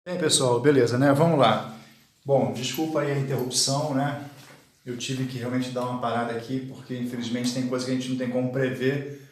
Bem, pessoal, beleza, né? Vamos lá. Bom, desculpa aí a interrupção, né? Eu tive que realmente dar uma parada aqui, porque infelizmente tem coisa que a gente não tem como prever.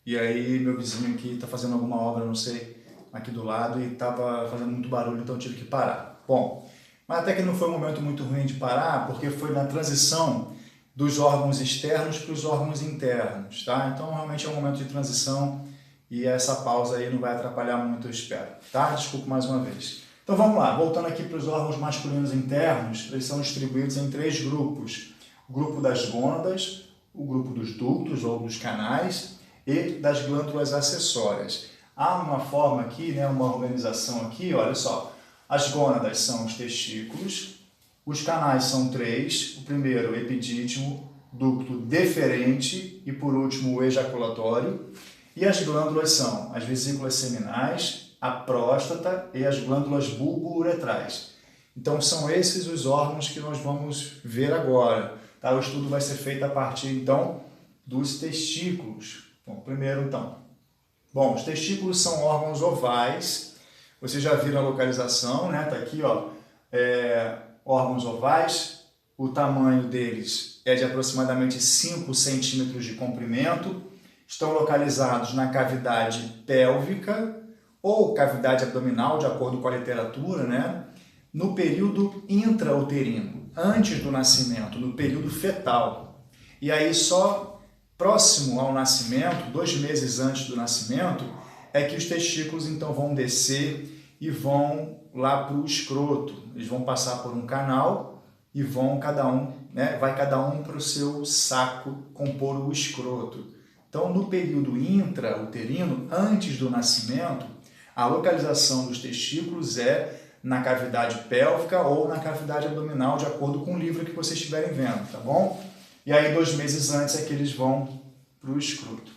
E aí meu vizinho aqui está fazendo alguma obra, não sei, aqui do lado e estava fazendo muito barulho, então eu tive que parar. Bom, mas até que não foi um momento muito ruim de parar, porque foi na transição dos órgãos externos para os órgãos internos, tá? Então realmente é um momento de transição e essa pausa aí não vai atrapalhar muito, eu espero, tá? Desculpa mais uma vez. Então vamos lá, voltando aqui para os órgãos masculinos internos, eles são distribuídos em três grupos. O grupo das gônadas, o grupo dos ductos ou dos canais e das glândulas acessórias. Há uma forma aqui, né, uma organização aqui, olha só. As gônadas são os testículos, os canais são três, o primeiro epidídimo, ducto deferente e por último o ejaculatório. E as glândulas são as vesículas seminais, a próstata e as glândulas bulbo-uretrais. Então são esses os órgãos que nós vamos ver agora. Tá? O estudo vai ser feito a partir então dos testículos. Bom, primeiro então. Bom, os testículos são órgãos ovais. Vocês já viram a localização, né? Tá aqui, ó. Órgãos ovais. O tamanho deles é de aproximadamente 5 centímetros de comprimento. Estão localizados na cavidade pélvica ou cavidade abdominal, de acordo com a literatura, né? No período intrauterino, antes do nascimento, no período fetal. E aí só próximo ao nascimento, 2 meses antes do nascimento, é que os testículos então vão descer e vão lá para o escroto. Eles vão passar por um canal e vão vai cada um para o seu saco compor o escroto. Então, no período intrauterino, antes do nascimento, a localização dos testículos é na cavidade pélvica ou na cavidade abdominal, de acordo com o livro que vocês estiverem vendo, tá bom? E aí, 2 meses antes é que eles vão para o escroto.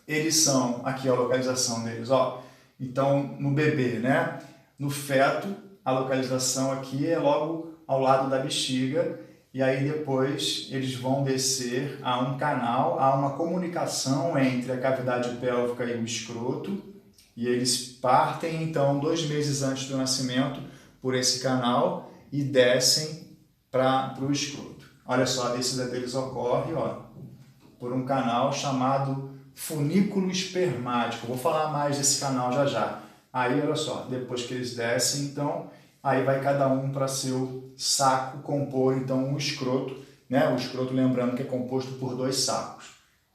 Eles são, aqui a localização deles, ó. Então, no bebê, né? No feto, a localização aqui é logo ao lado da bexiga. E aí depois eles vão descer a um canal, há uma comunicação entre a cavidade pélvica e o escroto, e eles partem então 2 meses antes do nascimento por esse canal e descem para o escroto. Olha só, a descida deles ocorre, ó, por um canal chamado funículo espermático. Vou falar mais desse canal já já. Aí, olha só, depois que eles descem, então, aí vai cada um para seu saco compor, então, o escroto, né? O escroto, lembrando que é composto por 2 sacos.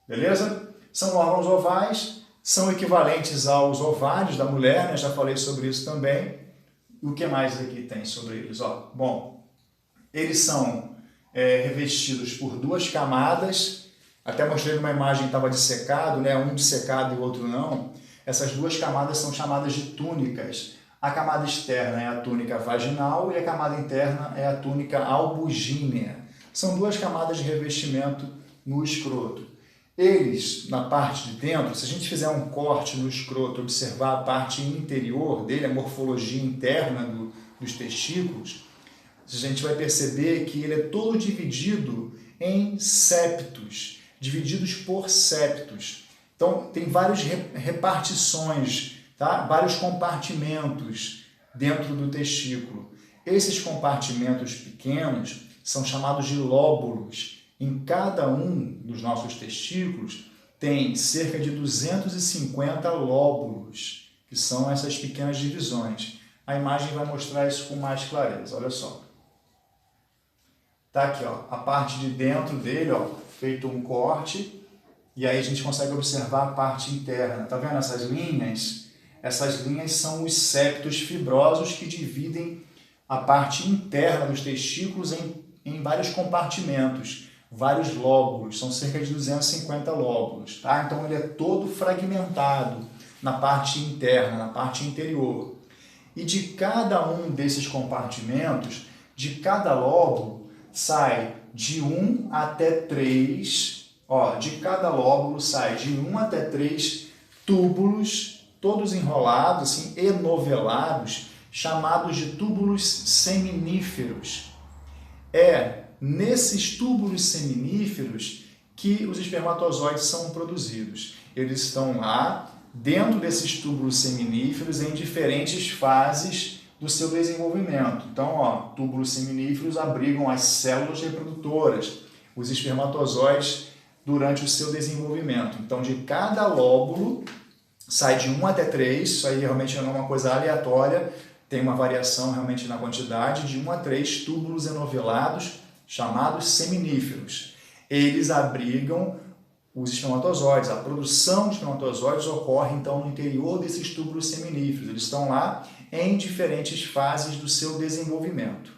Beleza? São órgãos ovais, são equivalentes aos ovários da mulher, né? Já falei sobre isso também. E o que mais aqui tem sobre eles? Ó, bom, eles são revestidos por 2 camadas. Até mostrei numa imagem que estava dissecado, né? Um dissecado e o outro não. Essas 2 camadas são chamadas de túnicas. A camada externa é a túnica vaginal e a camada interna é a túnica albugínea. São 2 camadas de revestimento no escroto. Eles, na parte de dentro, se a gente fizer um corte no escroto, observar a parte interior dele, a morfologia interna dos testículos, a gente vai perceber que ele é todo dividido em septos, divididos por septos. Então, tem várias repartições, tá? Vários compartimentos dentro do testículo. Esses compartimentos pequenos são chamados de lóbulos. Em cada um dos nossos testículos tem cerca de 250 lóbulos, que são essas pequenas divisões. A imagem vai mostrar isso com mais clareza, olha só. Tá aqui, ó, a parte de dentro dele, ó, feito um corte. E aí a gente consegue observar a parte interna. Tá vendo essas linhas? Essas linhas são os septos fibrosos que dividem a parte interna dos testículos em vários compartimentos, vários lóbulos. São cerca de 250 lóbulos. Tá? Então ele é todo fragmentado na parte interna, na parte interior. E de cada um desses compartimentos, de cada lóbulo, sai de 1 até 3. Ó, de cada lóbulo sai de 1 até 3 túbulos, todos enrolados, assim, enovelados, chamados de túbulos seminíferos. É nesses túbulos seminíferos que os espermatozoides são produzidos. Eles estão lá, dentro desses túbulos seminíferos, em diferentes fases do seu desenvolvimento. Então, ó, túbulos seminíferos abrigam as células reprodutoras, os espermatozoides, durante o seu desenvolvimento. Então, de cada lóbulo, sai de 1 até 3, isso aí realmente não é uma coisa aleatória, tem uma variação realmente na quantidade, de 1 a 3 túbulos enovelados, chamados seminíferos. Eles abrigam os espermatozoides. A produção de espermatozoides ocorre, então, no interior desses túbulos seminíferos. Eles estão lá em diferentes fases do seu desenvolvimento.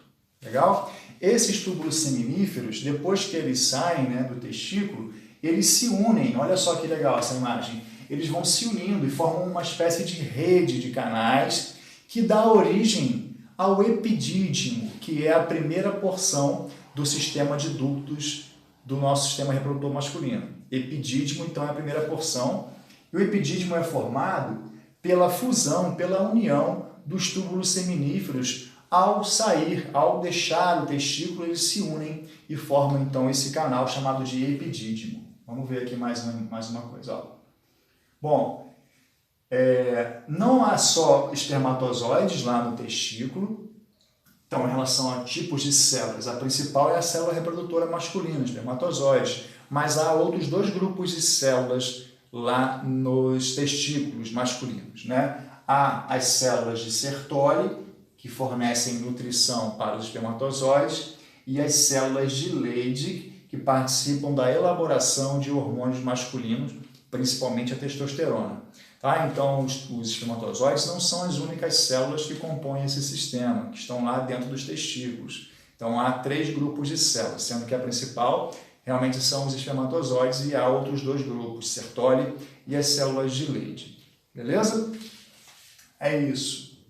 Legal? Esses túbulos seminíferos, depois que eles saem, né, do testículo, eles se unem. Olha só que legal essa imagem. Eles vão se unindo e formam uma espécie de rede de canais que dá origem ao epidídimo, que é a primeira porção do sistema de ductos do nosso sistema reprodutor masculino. Epidídimo, então, é a primeira porção. E o epidídimo é formado pela fusão, pela união dos túbulos seminíferos. Ao sair, ao deixar o testículo, eles se unem e formam, então, esse canal chamado de epidídimo. Vamos ver aqui mais uma coisa. Ó. Bom, não há só espermatozoides lá no testículo. Então, em relação a tipos de células, a principal é a célula reprodutora masculina, espermatozoides, mas há outros 2 grupos de células lá nos testículos masculinos, né? Há as células de Sertoli, que fornecem nutrição para os espermatozoides, e as células de Leydig, que participam da elaboração de hormônios masculinos, principalmente a testosterona. Tá? Então, os espermatozoides não são as únicas células que compõem esse sistema, que estão lá dentro dos testículos. Então, há 3 grupos de células, sendo que a principal realmente são os espermatozoides e há outros 2 grupos, Sertoli e as células de Leydig. Beleza? É isso.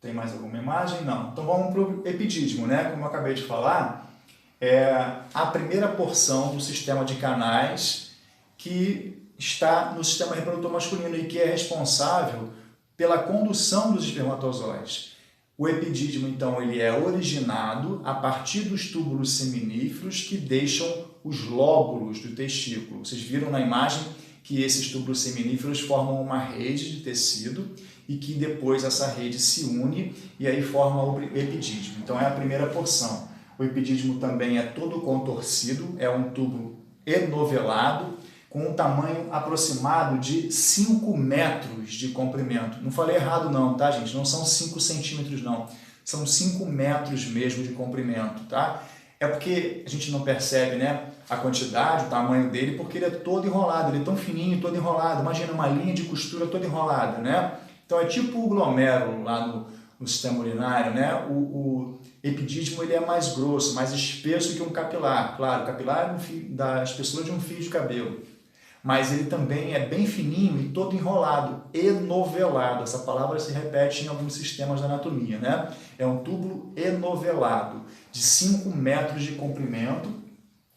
Tem mais alguma imagem? Não. Então, vamos para o epidídimo, né? Como eu acabei de falar, é a primeira porção do sistema de canais que está no sistema reprodutor masculino e que é responsável pela condução dos espermatozoides. O epidídimo, então, ele é originado a partir dos túbulos seminíferos que deixam os lóbulos do testículo. Vocês viram na imagem que esses túbulos seminíferos formam uma rede de tecido e que depois essa rede se une e aí forma o epidídimo. Então, é a primeira porção. O epidídimo também é todo contorcido, é um tubo enovelado, com um tamanho aproximado de 5 metros de comprimento. Não falei errado não, tá, gente? Não são 5 centímetros, não. São 5 metros mesmo de comprimento, tá? É porque a gente não percebe, né, a quantidade, o tamanho dele, porque ele é todo enrolado, ele é tão fininho, todo enrolado. Imagina uma linha de costura toda enrolada, né? Então é tipo o glomérulo lá no sistema urinário, né? O epidídimo ele é mais grosso, mais espesso que um capilar. Claro, o capilar é da espessura de um fio de cabelo. Mas ele também é bem fininho e todo enrolado, enovelado. Essa palavra se repete em alguns sistemas da anatomia, né? É um túbulo enovelado, de 5 metros de comprimento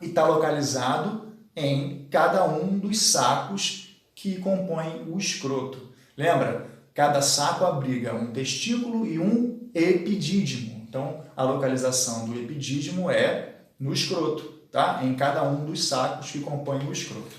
e está localizado em cada um dos sacos que compõem o escroto. Lembra? Cada saco abriga um testículo e um epidídimo. Então, a localização do epidídimo é no escroto, tá? Em cada um dos sacos que compõem o escroto.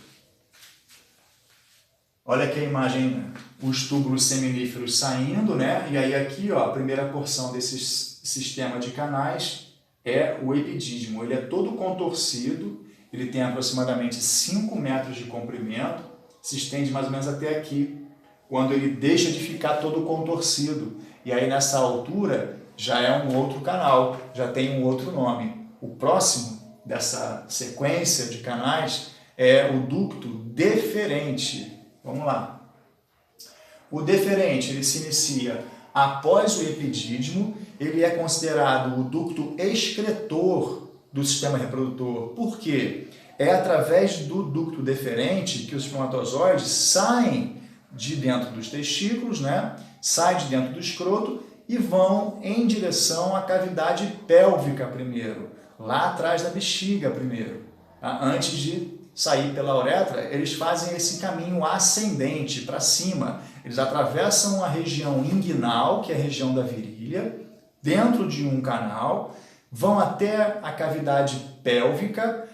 Olha aqui a imagem, né? Os túbulos seminíferos saindo, né? E aí aqui, ó, a primeira porção desse sistema de canais é o epidídimo. Ele é todo contorcido, ele tem aproximadamente 5 metros de comprimento, se estende mais ou menos até aqui, quando ele deixa de ficar todo contorcido. E aí nessa altura já é um outro canal, já tem um outro nome. O próximo dessa sequência de canais é o ducto deferente. Vamos lá. O deferente, ele se inicia após o epidídimo, ele é considerado o ducto excretor do sistema reprodutor. Por quê? É através do ducto deferente que os espermatozoides saem de dentro dos testículos, né? Saem de dentro do escroto e vão em direção à cavidade pélvica primeiro, lá atrás da bexiga primeiro, tá? Antes de sair pela uretra, eles fazem esse caminho ascendente para cima. Eles atravessam a região inguinal, que é a região da virilha, dentro de um canal, vão até a cavidade pélvica,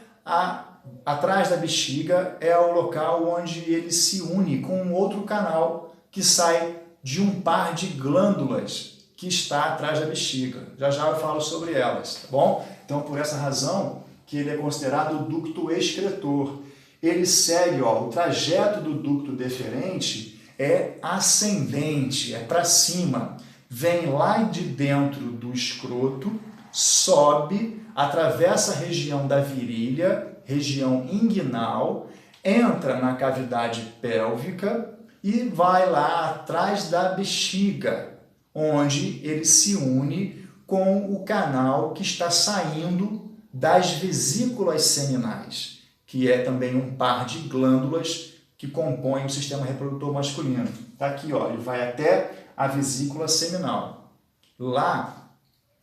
atrás da bexiga é o local onde ele se une com um outro canal que sai de um par de glândulas que está atrás da bexiga. Já já eu falo sobre elas, tá bom? Então, por essa razão que ele é considerado o ducto excretor. Ele segue, o trajeto do ducto deferente é ascendente, é para cima. Vem lá de dentro do escroto, sobe, atravessa a região da virilha, região inguinal, entra na cavidade pélvica e vai lá atrás da bexiga, onde ele se une com o canal que está saindo das vesículas seminais, que é também um par de glândulas que compõem o sistema reprodutor masculino. Está aqui, ele vai até a vesícula seminal. Lá,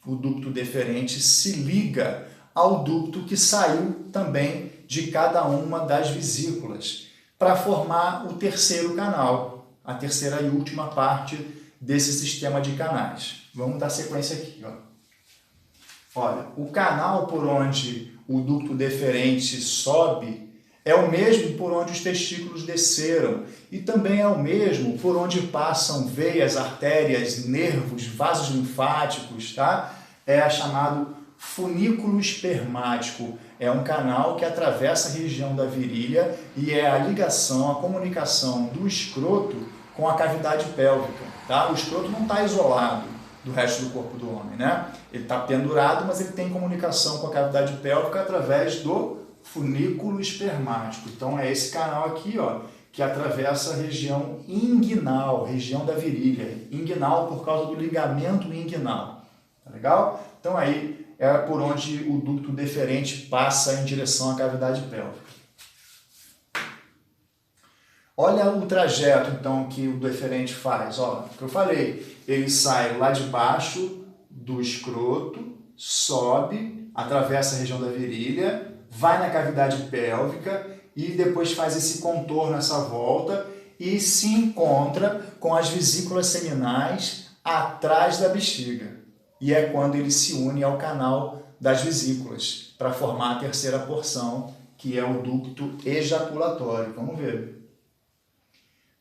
o ducto deferente se liga ao ducto que saiu também de cada uma das vesículas, para formar o terceiro canal, a terceira e última parte desse sistema de canais. Vamos dar sequência aqui. Olha, o canal por onde o ducto deferente sobe é o mesmo por onde os testículos desceram e também é o mesmo por onde passam veias, artérias, nervos, vasos linfáticos, tá? É chamado funículo espermático. É um canal que atravessa a região da virilha e é a ligação, a comunicação do escroto com a cavidade pélvica, tá? O escroto não está isolado do resto do corpo do homem, né? Ele está pendurado, mas ele tem comunicação com a cavidade pélvica através do funículo espermático. Então é esse canal aqui, que atravessa a região inguinal, região da virilha. Inguinal por causa do ligamento inguinal. Tá legal? Então aí é por onde o ducto deferente passa em direção à cavidade pélvica. Olha o trajeto, então, que o deferente faz. O que eu falei, ele sai lá de baixo do escroto, sobe, atravessa a região da virilha, vai na cavidade pélvica e depois faz esse contorno, essa volta e se encontra com as vesículas seminais atrás da bexiga. E é quando ele se une ao canal das vesículas para formar a terceira porção, que é o ducto ejaculatório. Vamos ver.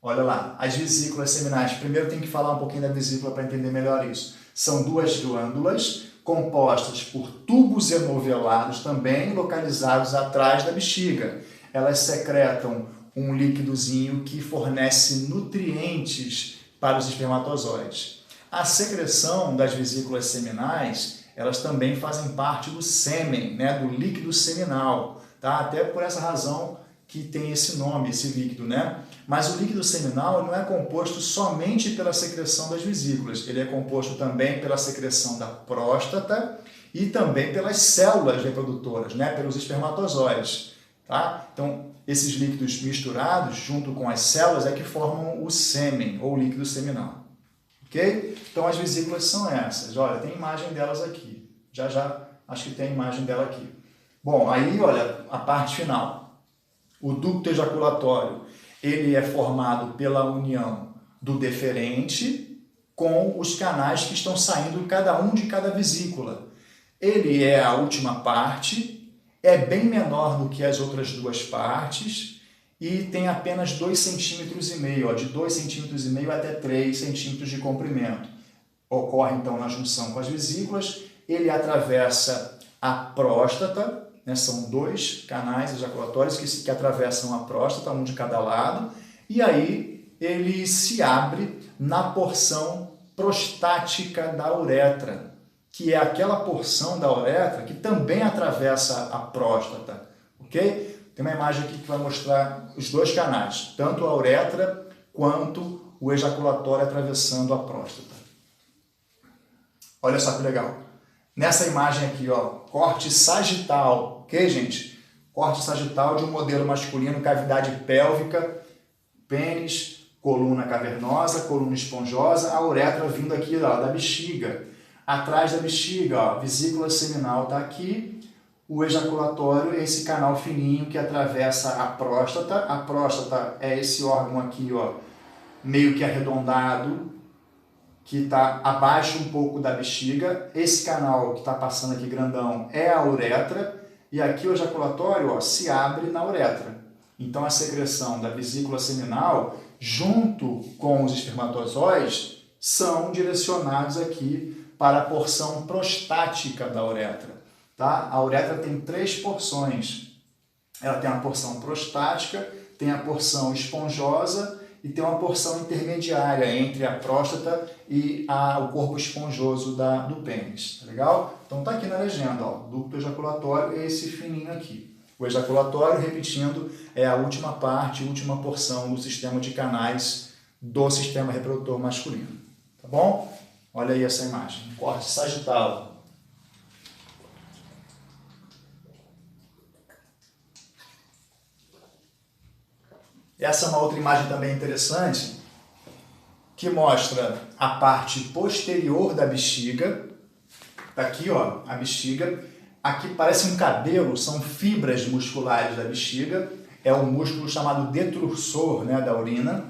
Olha lá, as vesículas seminais. Primeiro tem que falar um pouquinho da vesícula para entender melhor isso. São duas glândulas compostas por tubos enovelados, também localizados atrás da bexiga. Elas secretam um líquidozinho que fornece nutrientes para os espermatozoides. A secreção das vesículas seminais, elas também fazem parte do sêmen, né, do líquido seminal, tá? Até por essa razão que tem esse nome, esse líquido, né? Mas o líquido seminal não é composto somente pela secreção das vesículas, ele é composto também pela secreção da próstata e também pelas células reprodutoras, né? Pelos espermatozoides, tá? Então, esses líquidos misturados junto com as células é que formam o sêmen ou líquido seminal, ok? Então, as vesículas são essas. Olha, tem imagem delas aqui. Já acho que tem a imagem dela aqui. Bom, aí, olha, a parte final. O ducto ejaculatório, ele é formado pela união do deferente com os canais que estão saindo cada um de cada vesícula. Ele é a última parte, é bem menor do que as outras duas partes e tem apenas 2,5 cm, de 2,5 cm até 3 centímetros de comprimento. Ocorre então na junção com as vesículas, ele atravessa a próstata, né? São dois canais ejaculatórios que atravessam a próstata, um de cada lado, e aí ele se abre na porção prostática da uretra, que é aquela porção da uretra que também atravessa a próstata, ok? Tem uma imagem aqui que vai mostrar os dois canais, tanto a uretra quanto o ejaculatório atravessando a próstata. Olha só que legal. Nessa imagem aqui, corte sagital, ok, gente? Corte sagital de um modelo masculino, cavidade pélvica, pênis, coluna cavernosa, coluna esponjosa, a uretra vindo aqui da bexiga. Atrás da bexiga, vesícula seminal está aqui, o ejaculatório é esse canal fininho que atravessa a próstata. A próstata é esse órgão aqui, meio que arredondado, que está abaixo um pouco da bexiga. Esse canal que está passando aqui grandão é a uretra, e aqui o ejaculatório se abre na uretra. Então a secreção da vesícula seminal, junto com os espermatozoides, são direcionados aqui para a porção prostática da uretra. Tá? A uretra tem 3 porções. Ela tem a porção prostática, tem a porção esponjosa e tem uma porção intermediária entre a próstata e o corpo esponjoso do pênis. Tá legal? Então tá aqui na legenda, ó, ducto ejaculatório é esse fininho aqui. O ejaculatório, repetindo, é a última parte, a última porção do sistema de canais do sistema reprodutor masculino. Tá bom? Olha aí essa imagem. Corte sagital. Essa é uma outra imagem também interessante, que mostra a parte posterior da bexiga. Tá aqui, ó, a bexiga. Aqui parece um cabelo, são fibras musculares da bexiga. É um músculo chamado detrursor, né, da urina,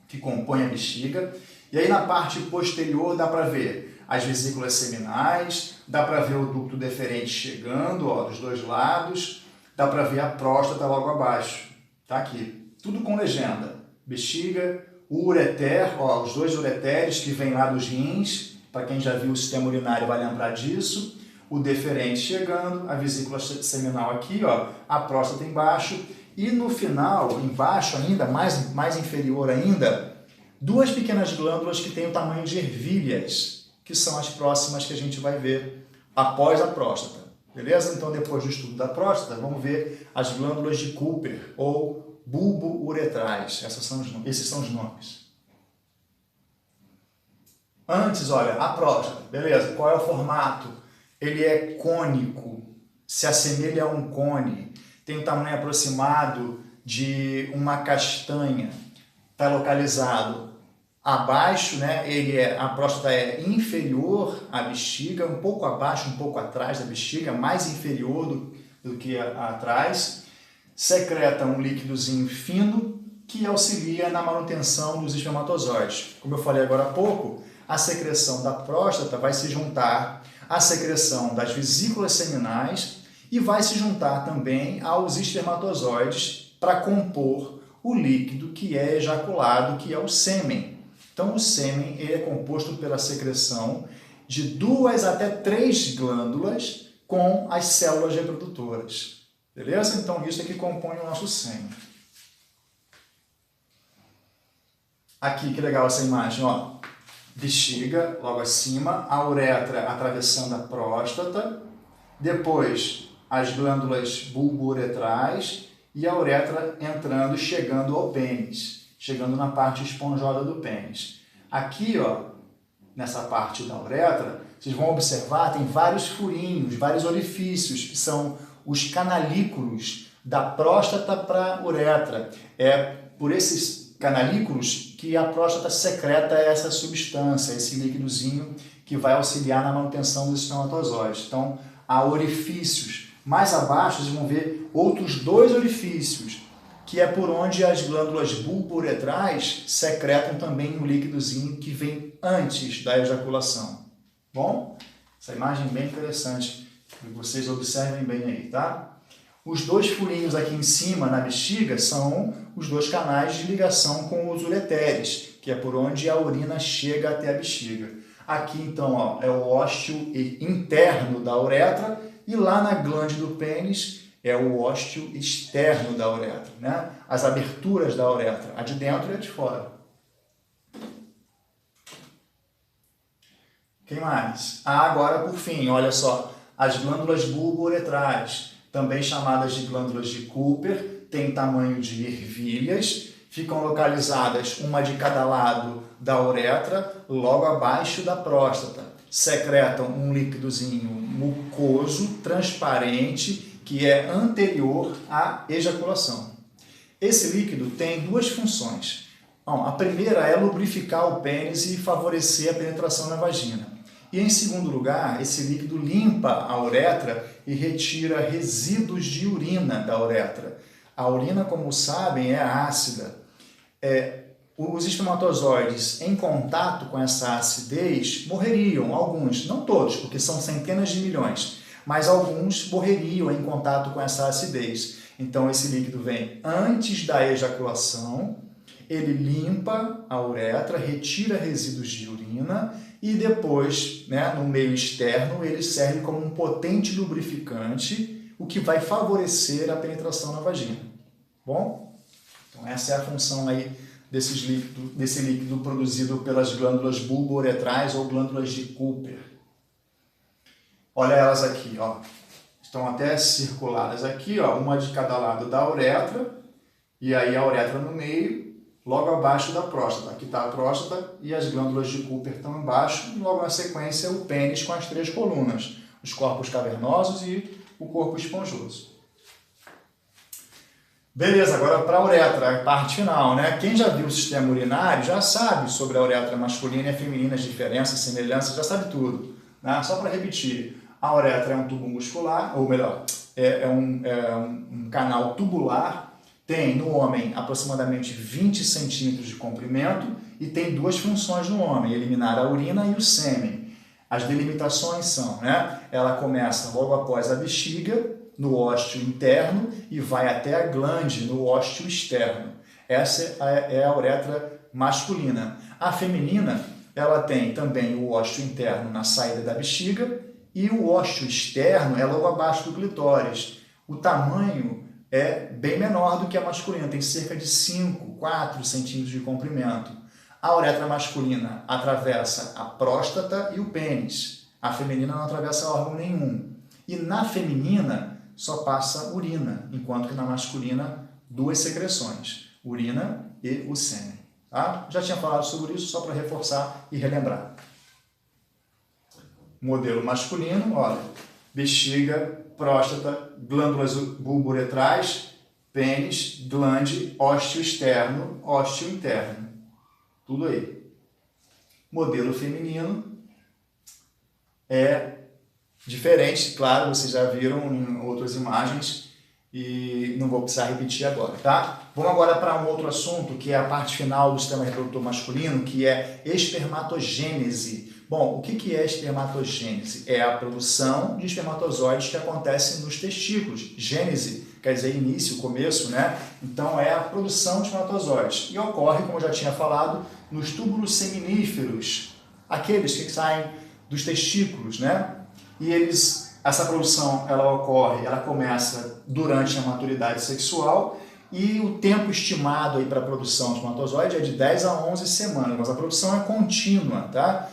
que compõe a bexiga. E aí na parte posterior dá para ver as vesículas seminais, dá para ver o ducto deferente chegando, ó, dos dois lados, dá para ver a próstata logo abaixo. Tá aqui. Tudo com legenda. Bexiga, o ureter, ó, os 2 ureteres que vêm lá dos rins, para quem já viu o sistema urinário vai lembrar disso. O deferente chegando, a vesícula seminal aqui, ó, a próstata embaixo. E no final, embaixo ainda, mais inferior ainda, 2 pequenas glândulas que têm o tamanho de ervilhas, que são as próximas que a gente vai ver após a próstata. Beleza? Então, depois do estudo da próstata, vamos ver as glândulas de Cooper, ou bulbo-uretrais. Esses são os nomes. Antes, olha, a próstata. Beleza, qual é o formato? Ele é cônico, se assemelha a um cone, tem um tamanho aproximado de uma castanha. Está localizado abaixo, né? A próstata é inferior à bexiga, um pouco abaixo, um pouco atrás da bexiga, mais inferior do que atrás. Secreta um líquidozinho fino que auxilia na manutenção dos espermatozoides. Como eu falei agora há pouco, a secreção da próstata vai se juntar à secreção das vesículas seminais e vai se juntar também aos espermatozoides para compor o líquido que é ejaculado, que é o sêmen. Então, o sêmen ele é composto pela secreção de 2 até 3 glândulas com as células reprodutoras. Beleza? Então, isso é que compõe o nosso sêmen. Aqui, que legal essa imagem, ó. Bexiga, logo acima, a uretra atravessando a próstata, depois as glândulas bulbo-uretrais e a uretra entrando, chegando ao pênis, chegando na parte esponjosa do pênis. Aqui, ó, nessa parte da uretra, vocês vão observar, tem vários furinhos, vários orifícios, que são os canalículos da próstata para a uretra. É por esses canalículos que a próstata secreta essa substância, esse líquidozinho que vai auxiliar na manutenção dos espermatozoides. Então, há orifícios. Mais abaixo, vocês vão ver outros 2 orifícios, que é por onde as glândulas bulbo-uretrais secretam também um líquidozinho que vem antes da ejaculação. Bom, essa imagem é bem interessante. Vocês observem bem aí, tá? Os 2 furinhos aqui em cima, na bexiga, são os 2 canais de ligação com os ureteres, que é por onde a urina chega até a bexiga. Aqui, então, ó, é o ósteo interno da uretra e lá na glande do pênis é o ósteo externo da uretra, né? As aberturas da uretra, a de dentro e a de fora. Quem mais? Agora, por fim, olha só, as glândulas bulbo-uretrais, também chamadas de glândulas de Cooper, têm tamanho de ervilhas, ficam localizadas uma de cada lado da uretra, logo abaixo da próstata. Secretam um líquidozinho mucoso, transparente, que é anterior à ejaculação. Esse líquido tem 2 funções. Bom, a primeira é lubrificar o pênis e favorecer a penetração na vagina. E em segundo lugar, esse líquido limpa a uretra e retira resíduos de urina da uretra. A urina, como sabem, é ácida. Os espermatozoides em contato com essa acidez morreriam, alguns, não todos, porque são centenas de milhões, mas alguns morreriam em contato com essa acidez. Então esse líquido vem antes da ejaculação Ele limpa a uretra, retira resíduos de urina e depois, né, no meio externo, ele serve como um potente lubrificante, o que vai favorecer a penetração na vagina. Bom? Então essa é a função aí desse líquido produzido pelas glândulas bulbouretrais ou glândulas de Cooper. Olha elas aqui, ó. Estão até circuladas aqui, ó, uma de cada lado da uretra, e aí a uretra no meio, logo abaixo da próstata. Aqui está a próstata e as glândulas de Cooper estão embaixo, e logo na sequência o pênis com as 3 colunas, os corpos cavernosos e o corpo esponjoso. Beleza, agora para a uretra, a parte final, né? Quem já viu o sistema urinário já sabe sobre a uretra masculina e a feminina, as diferenças, semelhanças, já sabe tudo, né? Só para repetir, a uretra é um tubo muscular, ou melhor, é um canal tubular, tem no homem aproximadamente 20 centímetros de comprimento e tem 2 funções no homem, eliminar a urina e o sêmen. As delimitações são, né? Ela começa logo após a bexiga, no ósteo interno, e vai até a glande, no ósteo externo. Essa é a uretra masculina. A feminina, ela tem também o ósteo interno na saída da bexiga, e o ósteo externo é logo abaixo do clitóris. O tamanho é bem menor do que a masculina, tem cerca de 5, 4 centímetros de comprimento. A uretra masculina atravessa a próstata e o pênis. A feminina não atravessa órgão nenhum. E na feminina só passa urina, enquanto que na masculina 2 secreções, urina e o sêmen. Tá? Já tinha falado sobre isso, só para reforçar e relembrar. Modelo masculino, olha, bexiga, próstata, glândulas bulbouretrais, pênis, glande, ósteo externo, ósteo interno. Tudo aí. Modelo feminino é diferente, claro, vocês já viram em outras imagens e não vou precisar repetir agora, tá? Vamos agora para um outro assunto, que é a parte final do sistema reprodutor masculino, que é espermatogênese. Bom, o que é espermatogênese? É a produção de espermatozoides que acontece nos testículos. Gênese quer dizer início, começo, né? Então é a produção de espermatozoides. E ocorre, como eu já tinha falado, nos túbulos seminíferos, aqueles que saem dos testículos, né? E essa produção ela começa durante a maturidade sexual e o tempo estimado para a produção de espermatozoide é de 10 a 11 semanas, mas a produção é contínua, tá?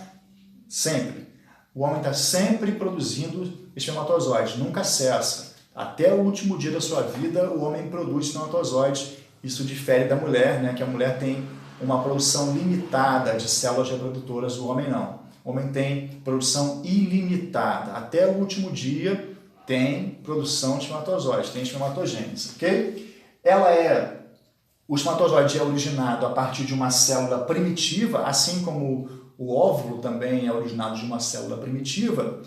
Sempre. O homem está sempre produzindo espermatozoides, nunca cessa. Até o último dia da sua vida o homem produz espermatozoides. Isso difere da mulher, né? Que a mulher tem uma produção limitada de células reprodutoras, o homem não. O homem tem produção ilimitada. Até o último dia tem produção de espermatozoides, tem espermatogênese, ok? O espermatozoide é originado a partir de uma célula primitiva, assim como o óvulo também é originado de uma célula primitiva.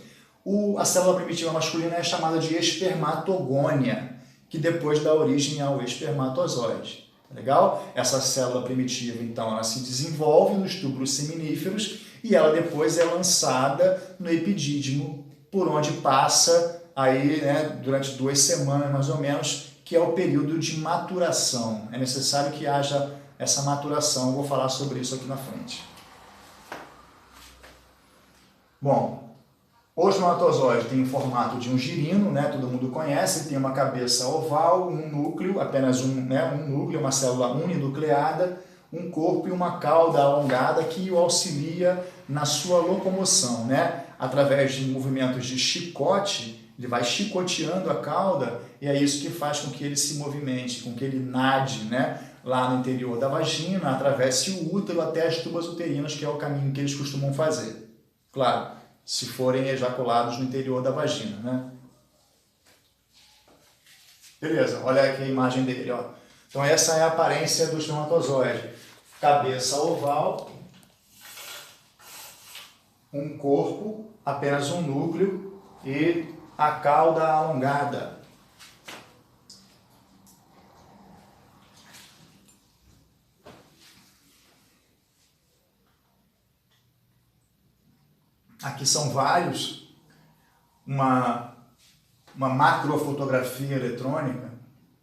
A célula primitiva masculina é chamada de espermatogônia, que depois dá origem ao espermatozoide. Legal? Essa célula primitiva, então, ela se desenvolve nos túbulos seminíferos e ela depois é lançada no epidídimo, por onde passa aí, né, durante 2 semanas mais ou menos, que é o período de maturação. É necessário que haja essa maturação, eu vou falar sobre isso aqui na frente. Bom, o espermatozoide tem o formato de um girino, né, todo mundo conhece, tem uma cabeça oval, um núcleo, apenas um núcleo, uma célula uninucleada, um corpo e uma cauda alongada que o auxilia na sua locomoção, né? Através de movimentos de chicote, ele vai chicoteando a cauda e é isso que faz com que ele se movimente, com que ele nade, né? Lá no interior da vagina, atravesse o útero até as tubas uterinas, que é o caminho que eles costumam fazer. Claro, se forem ejaculados no interior da vagina, né? Beleza, olha aqui a imagem dele, ó. Então essa é a aparência do espermatozoide. Cabeça oval, um corpo, apenas um núcleo e a cauda alongada. Aqui são vários, uma macrofotografia eletrônica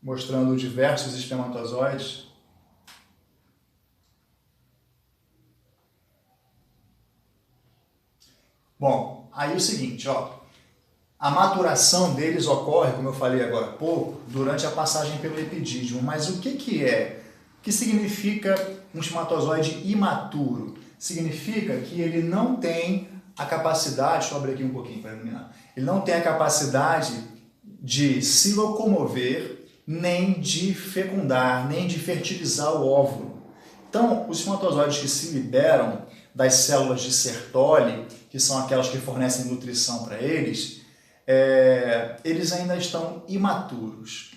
mostrando diversos espermatozoides. Bom, aí é o seguinte, ó, a maturação deles ocorre, como eu falei agora há pouco, durante a passagem pelo epidídimo. Mas o que é? O que significa um espermatozoide imaturo? Significa que ele não tem a capacidade, deixa eu abrir aqui um pouquinho para iluminar, ele não tem a capacidade de se locomover, nem de fecundar, nem de fertilizar o óvulo. Então, os espermatozoides que se liberam das células de Sertoli, que são aquelas que fornecem nutrição para eles, eles ainda estão imaturos.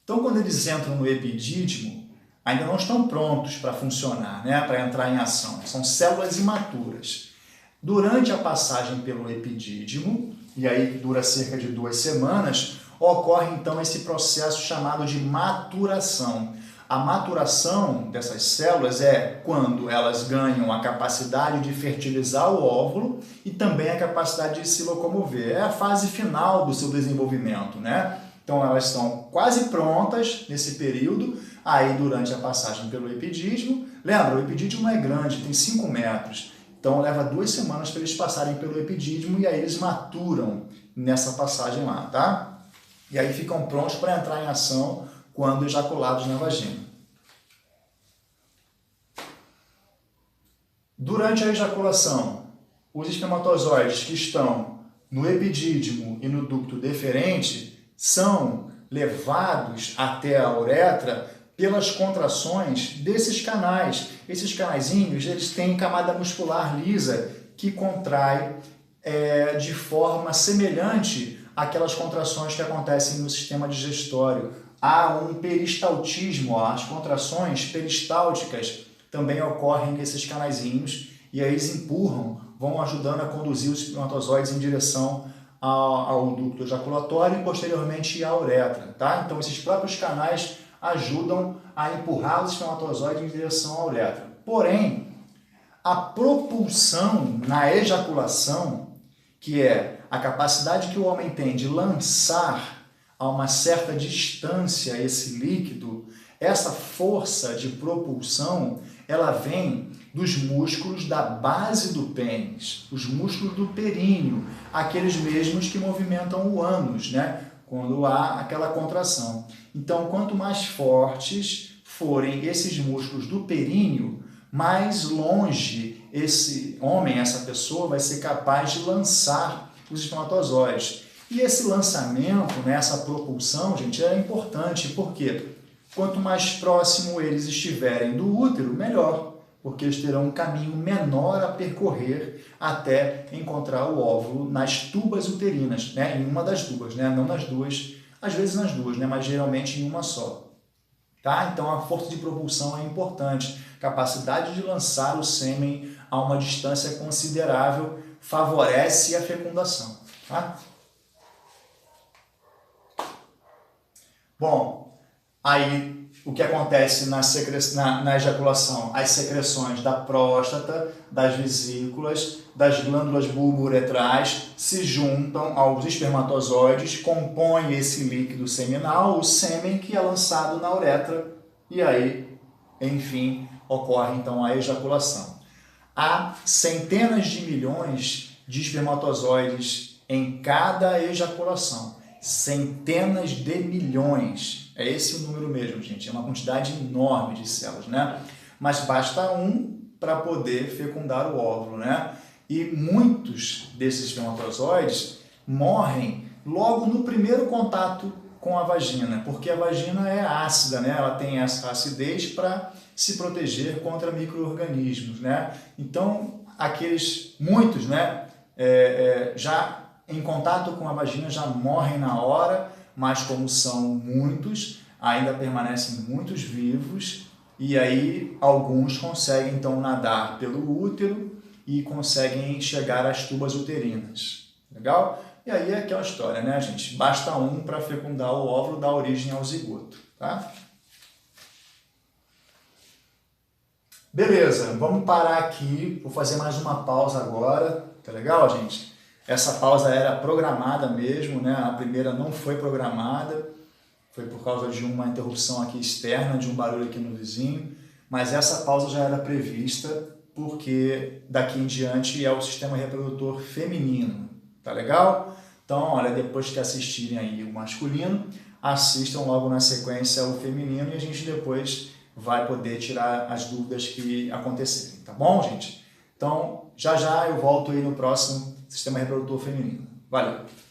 Então, quando eles entram no epidídimo, ainda não estão prontos para funcionar, né, para entrar em ação. São células imaturas. Durante a passagem pelo epidídimo, e aí dura cerca de 2 semanas, ocorre então esse processo chamado de maturação. A maturação dessas células é quando elas ganham a capacidade de fertilizar o óvulo e também a capacidade de se locomover. É a fase final do seu desenvolvimento, né? Então elas estão quase prontas nesse período, aí durante a passagem pelo epidídimo. Lembra, o epidídimo não é grande, tem 5 metros. Então leva 2 semanas para eles passarem pelo epidídimo e aí eles maturam nessa passagem lá, tá? E aí ficam prontos para entrar em ação quando ejaculados na vagina. Durante a ejaculação, os espermatozoides que estão no epidídimo e no ducto deferente são levados até a uretra pelas contrações desses canais. Esses canaizinhos, eles têm camada muscular lisa que contrai de forma semelhante àquelas contrações que acontecem no sistema digestório. Há um peristaltismo, as contrações peristálticas também ocorrem nesses canaizinhos e aí eles empurram, vão ajudando a conduzir os espermatozoides em direção ao ducto ejaculatório e posteriormente à uretra, tá? Então esses próprios canais ajudam a empurrar os espermatozoides em direção à uretra. Porém, a propulsão na ejaculação, que é a capacidade que o homem tem de lançar a uma certa distância esse líquido, essa força de propulsão, ela vem dos músculos da base do pênis, os músculos do períneo, aqueles mesmos que movimentam o ânus, né? Quando há aquela contração. Então, quanto mais fortes forem esses músculos do períneo, mais longe esse homem, essa pessoa, vai ser capaz de lançar os espermatozoides. E esse lançamento, né, essa propulsão, gente, é importante, porque quanto mais próximo eles estiverem do útero, melhor, porque eles terão um caminho menor a percorrer até encontrar o óvulo nas tubas uterinas, né, em uma das tubas, né, não nas duas, às vezes nas duas, né, mas geralmente em uma só. Tá? Então a força de propulsão é importante, capacidade de lançar o sêmen a uma distância considerável favorece a fecundação. Tá? Bom, aí o que acontece na ejaculação? As secreções da próstata, das vesículas, das glândulas bulbo-uretrais se juntam aos espermatozoides, compõem esse líquido seminal, o sêmen que é lançado na uretra, e aí, enfim, ocorre então a ejaculação. Há centenas de milhões de espermatozoides em cada ejaculação. Centenas de milhões. É esse o número mesmo, gente. É uma quantidade enorme de células, né? Mas basta um para poder fecundar o óvulo, né? E muitos desses espermatozoides morrem logo no primeiro contato com a vagina, porque a vagina é ácida, né? Ela tem essa acidez para se proteger contra micro-organismos, né? Então, muitos, né? Já em contato com a vagina já morrem na hora, mas como são muitos, ainda permanecem muitos vivos, e aí alguns conseguem então nadar pelo útero e conseguem chegar às tubas uterinas. Legal? E aí é aquela história, né, gente? Basta um para fecundar o óvulo, dar origem ao zigoto, tá? Beleza, vamos parar aqui, vou fazer mais uma pausa agora, tá legal, gente? Essa pausa era programada mesmo, né? A primeira não foi programada, foi por causa de uma interrupção aqui externa, de um barulho aqui no vizinho, mas essa pausa já era prevista, porque daqui em diante é o sistema reprodutor feminino, tá legal? Então, olha, depois que assistirem aí o masculino, assistam logo na sequência o feminino e a gente depois vai poder tirar as dúvidas que acontecerem, tá bom, gente? Então, já já eu volto aí no próximo sistema reprodutor feminino. Valeu!